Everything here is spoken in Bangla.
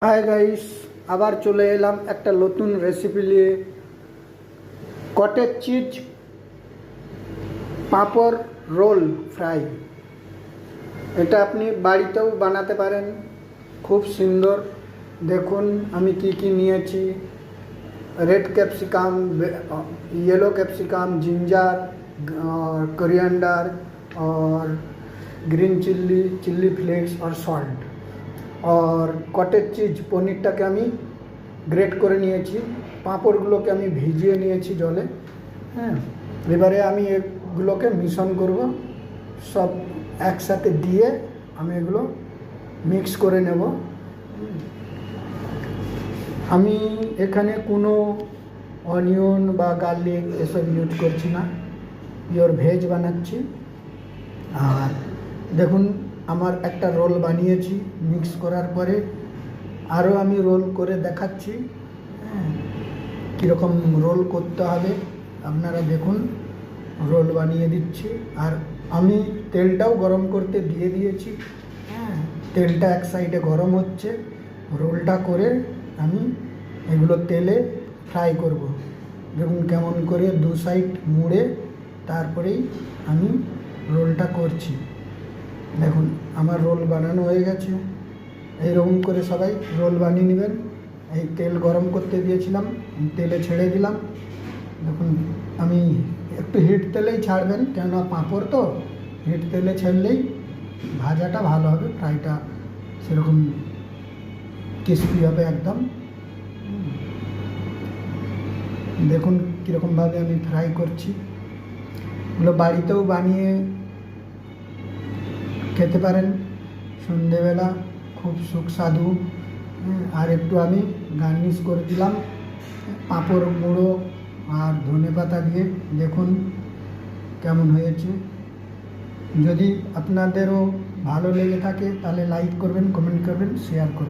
হাই গাইস, আবার চলে এলাম একটা নতুন রেসিপি নিয়ে। কটেজ চিজ পাঁপড় রোল ফ্রাই। এটা আপনি বাড়িতেও বানাতে পারেন, খুব সুন্দর। দেখুন আমি কি কি নিয়েছি। Red capsicum, yellow capsicum, ginger और कोरिएंडर और ग्रीन चिल्ली, चिल्ली फ्लेक्स और सॉल्ट और কটেজ চিজ পনিরটাকে আমি গ্রেট করে নিয়েছি। পাঁপড়গুলোকে আমি ভিজিয়ে নিয়েছি জলে। হ্যাঁ, এবারে আমি এগুলোকে মিশ্রণ করব। সব একসাথে দিয়ে আমি এগুলো মিক্স করে নেব। আমি এখানে কোনো অনিয়ন বা গার্লিক এসব ইউজ করছি না, পিওর ভেজ বানাচ্ছি। আর দেখুন আমার একটা রোল বানিয়েছি মিক্স করার পরে, আরও আমি রোল করে দেখাচ্ছি। হ্যাঁ, কীরকম রোল করতে হবে আপনারা দেখুন। রোল বানিয়ে দিচ্ছি আর আমি তেলটাও গরম করতে দিয়ে দিয়েছি। হ্যাঁ, তেলটা এক সাইডে গরম হচ্ছে, রোলটা করে আমি এগুলো তেলে ফ্রাই করব। দেখুন কেমন করে দু সাইড মুড়ে তারপরেই আমি রোলটা করছি। দেখুন আমার রোল বানানো হয়ে গেছে। এইরকম করে সবাই রোল বানিয়ে নেবেন। এই তেল গরম করতে দিয়েছিলাম, তেলে ছেড়ে দিলাম। দেখুন আমি একটু হিট তেলেই ছাড়বেন, কেননা পাঁপড় তো হিট তেলে ছাড়লেই ভাজাটা ভালো হবে, ফ্রাইটা সেরকম ক্রিস্পি হবে একদম। দেখুন কীরকমভাবে আমি ফ্রাই করছি। এগুলো বাড়িতেও বানিয়ে খেতে পারেন সন্ধেবেলা, খুব সুস্বাদু। আর একটু আমি গার্নিশ করে দিলাম পাঁপড় গুঁড়ো আর ধনেপাতা দিয়ে। দেখুন কেমন হয়েছে। যদি আপনাদেরও ভালো লেগে থাকে তাহলে লাইক করবেন, কমেন্ট করবেন, শেয়ার করবেন।